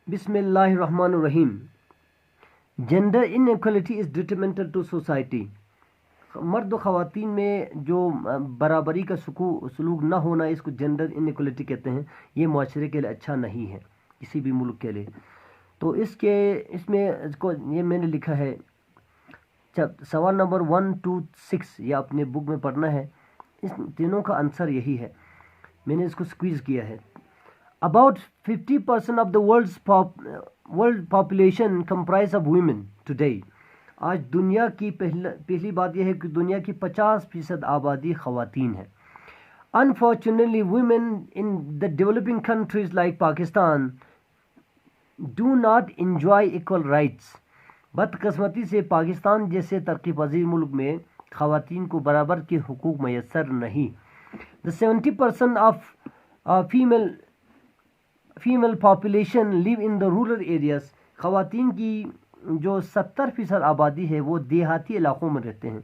بسم اللہ الرحمن الرحیم. Gender in equality is detrimental to society. مرد و خواتین میں جو برابری کا سلوک نہ ہونا، اس کو جینڈر ان ایکولیٹی کہتے ہیں. یہ معاشرے کے لیے اچھا نہیں ہے، کسی بھی ملک کے لیے. تو اس میں یہ میں نے لکھا ہے سوال نمبر 1 to 6، یہ اپنے بک میں پڑھنا ہے. اس تینوں کا آنسر یہی ہے، میں نے اس کو سکویز کیا ہے. About 50% of the world population comprise of women today. آج دنیا کی پہلی بات یہ ہے کہ دنیا کی 50% آبادی خواتین ہے. Unfortunately, women in the developing countries like Pakistan do not enjoy equal rights. بدقسمتی سے پاکستان جیسے ترقی پذیر ملک میں خواتین کو برابر کے حقوق میسر نہیں. The 70% of female population live in the rural areas. خواتین کی جو 70% آبادی ہے وہ دیہاتی علاقوں میں رہتے ہیں،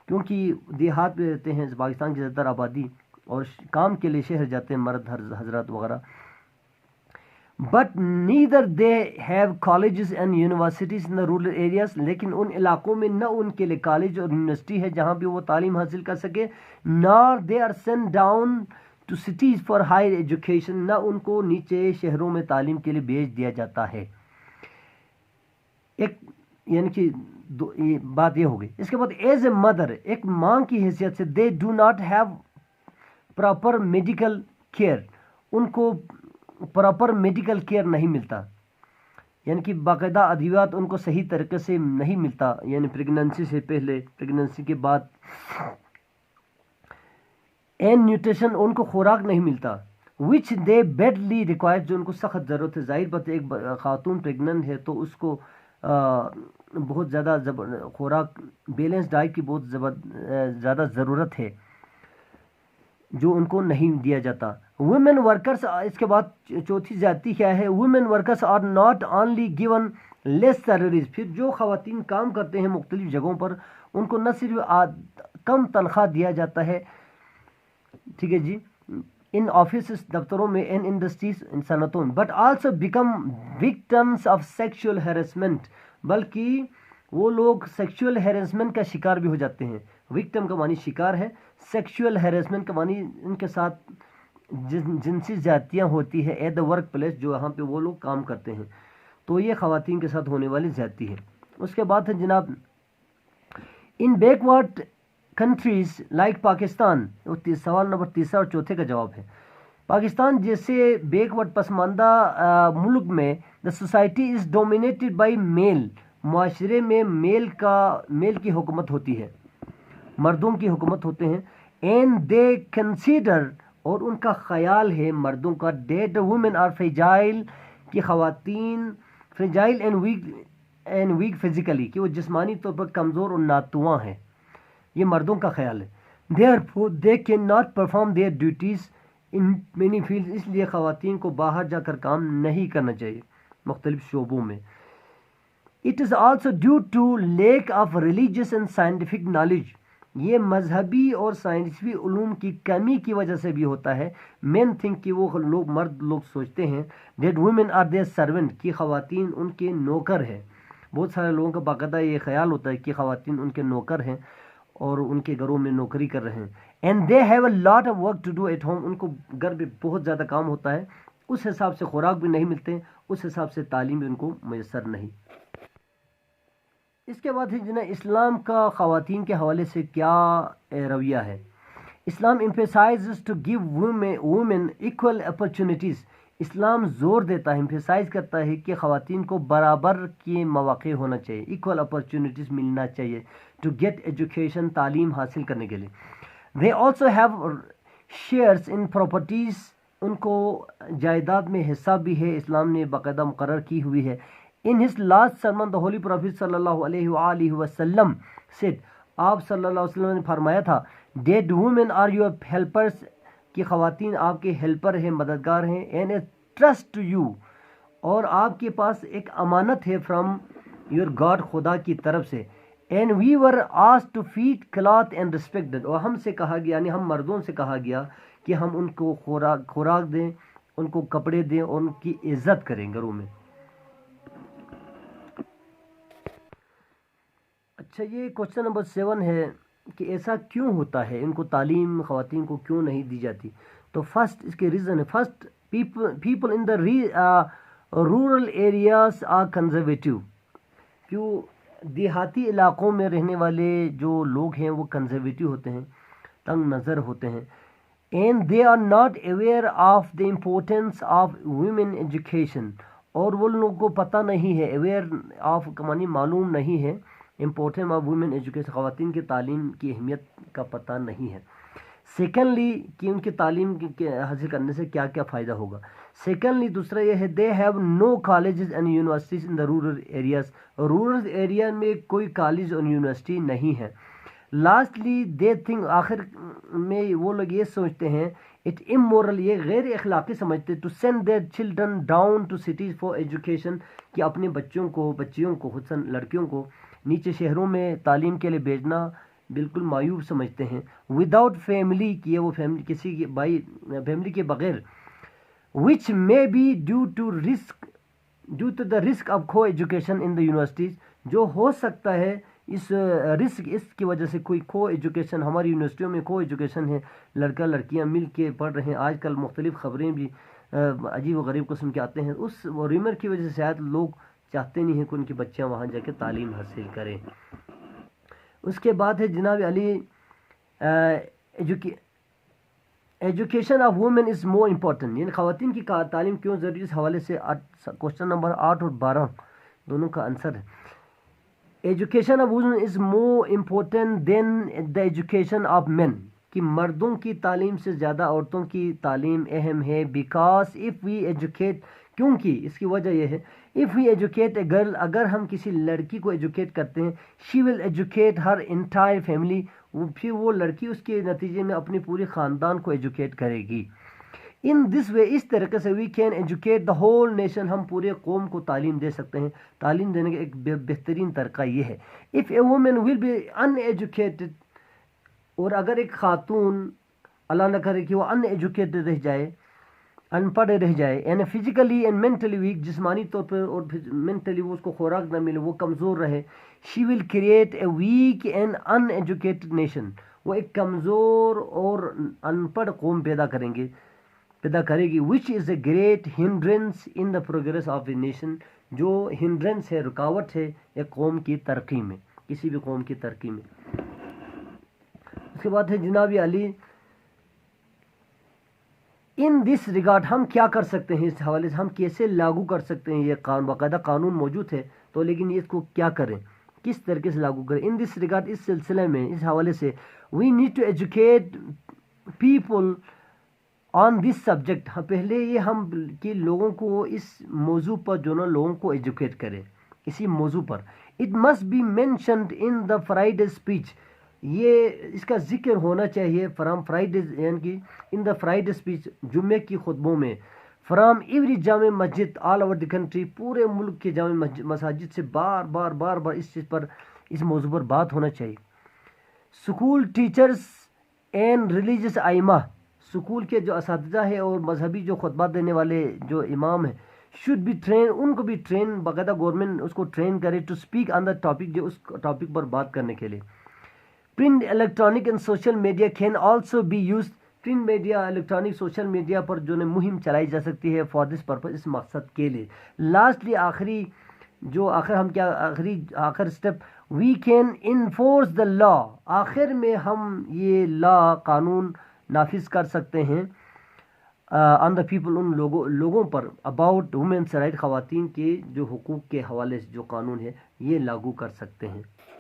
کیونکہ دیہات میں رہتے ہیں پاکستان کی زیادہ تر آبادی، اور کام کے لیے شہر جاتے ہیں مرد حضرات وغیرہ. But neither they have colleges and universities in the rural areas. لیکن ان علاقوں میں نہ ان کے لیے کالج اور یونیورسٹی ہے جہاں بھی وہ تعلیم حاصل کر سکے. Nor they are sent down to cities for higher education. نہ ان کو نیچے شہروں میں تعلیم کے لیے بھیج دیا جاتا ہے. یعنی کہ بات یہ ہوگی. اس کے بعد ایز اے مدر، ایک ماں کی حیثیت سے they do not have proper medical care. ان کو پراپر میڈیکل کیئر نہیں ملتا، یعنی کہ باقاعدہ ادویات ان کو صحیح طریقے سے نہیں ملتا، یعنی پریگننسی سے پہلے، پریگننسی کے بعد. اینڈ نیوٹریشن، ان کو خوراک نہیں ملتا. وچ دے بیڈلی ریکوائر، جو ان کو سخت ضرورت ہے. ظاہر بات ہے ایک خاتون پریگننٹ ہے تو اس کو بہت زیادہ خوراک، بیلنس ڈائٹ کی بہت زیادہ ضرورت ہے جو ان کو نہیں دیا جاتا. ویمن ورکرس، اس کے بعد چوتھی زیادتی کیا ہے؟ Women workers are not only given less salaries. پھر جو خواتین کام کرتے ہیں مختلف جگہوں پر، ان کو نہ صرف کم تنخواہ دیا جاتا ہے، ٹھیک ہے جی، ان آفیسز، دفتروں میں، ان انڈسٹریز، ان صنعتوں میں، but also become victims of sexual harassment. بلکہ وہ لوگ سیکشول ہیرسمنٹ کا شکار بھی ہو جاتے ہیں. وکٹم کا معنی شکار ہے، سیکشول ہیرسمنٹ کا معنی ان کے ساتھ جنسی زیادتیاں ہوتی ہے ایٹ دا ورک پلیس، جو یہاں پہ وہ لوگ کام کرتے ہیں. تو یہ خواتین کے ساتھ ہونے والی زیادتی ہے. اس کے بعد ہے جناب ان بیکورڈ کنٹریز لائک پاکستان. سوال نمبر 3 اور 4 کا جواب ہے. پاکستان جیسے بیکورڈ پسماندہ ملک میں the society is dominated by male. معاشرے میں میل کی حکومت ہوتی ہے، مردوں کی حکومت ہوتے ہیں. اینڈ دے کنسیڈر، اور ان کا خیال ہے مردوں کا، ڈیٹ وومن آر فریجائل، کہ خواتین فریجائل اینڈ ویک فزیکلی، کہ وہ جسمانی طور پر کمزور اور ناتواں ہیں. یہ مردوں کا خیال ہے. Therefore they can not perform their duties in many field. اس لیے خواتین کو باہر جا کر کام نہیں کرنا چاہیے مختلف شعبوں میں. It is also due to lack of religious and scientific knowledge. یہ مذہبی اور سائنسی علوم کی کمی کی وجہ سے بھی ہوتا ہے. مین تھنک کہ وہ مرد لوگ سوچتے ہیں that women are their servant, کہ خواتین ان کے نوکر ہیں. بہت سارے لوگوں کا باقاعدہ یہ خیال ہوتا ہے کہ خواتین ان کے نوکر ہیں اور ان کے گھروں میں نوکری کر رہے ہیں. And they have a lot of work to do at home. ان کو گھر میں بہت زیادہ کام ہوتا ہے، اس حساب سے خوراک بھی نہیں ملتے، اس حساب سے تعلیم بھی ان کو میسر نہیں. اس کے بعد ہے جنہیں اسلام کا خواتین کے حوالے سے کیا رویہ ہے. اسلام emphasizes to give women equal opportunities. اسلام زور دیتا ہے، emphasize کرتا ہے کہ خواتین کو برابر کے مواقع ہونا چاہیے، equal opportunities ملنا چاہیے to get education، تعلیم حاصل کرنے کے لیے. They also have shares in properties. ان کو جائیداد میں حصہ بھی ہے، اسلام نے باقاعدہ مقرر کی ہوئی ہے. In his last sermon, the Holy Prophet صلی اللہ علیہ وسلم said، آپ صلی اللہ علیہ وسلم نے فرمایا تھا that women are your helpers، کہ خواتین آپ کے ہیلپر ہیں، مددگار ہیں. and a trust to you، اور آپ کے پاس ایک امانت ہے from your God، خدا کی طرف سے. and we were asked to feed, clothe and respect them، اور ہم سے کہا گیا، یعنی ہم مردوں سے کہا گیا کہ ہم ان کو خوراک دیں، ان کو کپڑے دیں اور ان کی عزت کریں گھروں میں. اچھا، یہ کوشچن نمبر 7 ہے کہ ایسا کیوں ہوتا ہے، ان کو تعلیم خواتین کو کیوں نہیں دی جاتی؟ تو فرسٹ اس کے ریزن ہے، first people in the rural areas are conservative. کیوں دیہاتی علاقوں میں رہنے والے جو لوگ ہیں وہ کنزرویٹو ہوتے ہیں، تنگ نظر ہوتے ہیں. And they are not aware of the importance of women education, اور وہ لوگوں کو پتہ نہیں ہے، اویئر آف معنی معلوم نہیں ہے، امپورٹینس آف ویمن ایجوکیشن خواتین کی تعلیم کی اہمیت کا پتہ نہیں ہے. سیکنڈلی کہ ان کی تعلیم حاصل کرنے سے کیا کیا فائدہ ہوگا. سیکنڈلی دوسرا یہ ہے، they have no colleges and universities in the rural areas, rural area میں کوئی کالج اور یونیورسٹی نہیں ہے. لاسٹلی دے تھنک، آخر میں وہ لوگ یہ سوچتے ہیں، اٹ امورل، یہ غیر اخلاقی سمجھتے، to send their children down to cities for education, کہ اپنے بچیوں کو خصوصاً لڑکیوں کو نیچے شہروں میں تعلیم کے لیے بھیجنا بالکل معیوب سمجھتے ہیں. وداؤٹ فیملی، کہ وہ فیملی کسی کی فیملی کے بغیر، which may be due to the risk of coeducation in the universities, جو ہو سکتا ہے اس رسک، اس کی وجہ سے کوئی کو ایجوکیشن، ہماری یونیورسٹیوں میں کو ایجوکیشن ہے، لڑکا لڑکیاں مل کے پڑھ رہے ہیں. آج کل مختلف خبریں بھی عجیب و غریب قسم کے آتے ہیں، اس ریمر کی وجہ سے شاید لوگ چاہتے نہیں ہیں کہ ان کی بچیاں وہاں جا کے تعلیم حاصل کریں. اس کے بعد ہے جناب Ali, education of women is more important, یعنی خواتین کی تعلیم کیوں ضروری، اس حوالے سے کوشچن نمبر 8 اور 12 دونوں کا آنسر ہے. Education of women is more important than the education of men, کہ مردوں کی تعلیم سے زیادہ عورتوں کی تعلیم اہم ہے. بیکاز اف وی ایجوکیٹ، کیونکہ اس کی وجہ یہ ہے، if we educate a girl, اگر ہم کسی لڑکی کو ایجوکیٹ کرتے ہیں، she will educate her entire family, پھر وہ لڑکی اس کے نتیجے میں اپنی پوری خاندان کو ایجوکیٹ کرے گی. ان دس وے، اس طریقے سے we can educate the whole nation, ہم پورے قوم کو تعلیم دے سکتے ہیں. تعلیم دینے کا ایک بہترین طریقہ یہ ہے. If a woman will be uneducated, اور اگر ایک خاتون اللہ نہ کرے کہ وہ ان ایجوکیٹڈ رہ جائے، ان پڑھ رہ جائے، یعنی فزیکلی اینڈ مینٹلی ویک، جسمانی طور پر اور مینٹلی وہ اس کو خوراک نہ ملے، وہ کمزور رہے، she will create a weak and uneducated nation, وہ ایک کمزور اور ان پڑھ قوم پیدا کرے گی. Which is a great hindrance in the progress of a nation, جو ہنڈرنس ہے، رکاوٹ ہے ایک قوم کی ترقی میں، کسی بھی قوم کی ترقی میں. اس کے بعد ہے جناب علی، ان دس ریگارڈ ہم کیا کر سکتے ہیں، اس حوالے سے ہم کیسے لاگو کر سکتے ہیں. یہ باقاعدہ قانون موجود ہے تو لیکن اس کو کیا کریں، کس طریقے سے لاگو کریں. ان دس ریگارڈ، اس سلسلے میں، اس حوالے سے، we need to educate people on this subject, پہلے یہ ہم کہ لوگوں کو اس موضوع پر جو نا لوگوں کو ایجوکیٹ کرے اسی موضوع پر. It must be mentioned in the Friday speech, یہ اس کا ذکر ہونا چاہیے فرام فرائیڈے، یعنی کہ ان دا فرائیڈے اسپیچ، جمعے کی خطبوں میں، from every Jama Masjid all over the country, پورے ملک کے جامع مساجد سے بار بار اس چیز پر، اس موضوع پر بات ہونا چاہیے. اسکول ٹیچرس اینڈ ریلیجیس ائمہ، اسکول کے جو اساتذہ ہیں اور مذہبی جو خطبات دینے والے جو امام ہیں، شوڈ بی ٹرین، ان کو بھی ٹرین، باقاعدہ گورنمنٹ اس کو ٹرین کرے to speak on the topic, جو اس ٹاپک پر بات کرنے کے لیے. Print, electronic and social media can also be used, print media, electronic, social media پر جو مہم چلائی جا سکتی ہے فار دس پرپز، اس مقصد کے لیے. لاسٹلی آخر step, we can enforce the law, آخر میں ہم یہ لا، قانون نافذ کر سکتے ہیں آن دا پیپل، ان لوگوں پر، اباؤٹ وومنس رائٹ، خواتین کے جو حقوق کے حوالے سے جو قانون ہے یہ لاگو کر سکتے ہیں.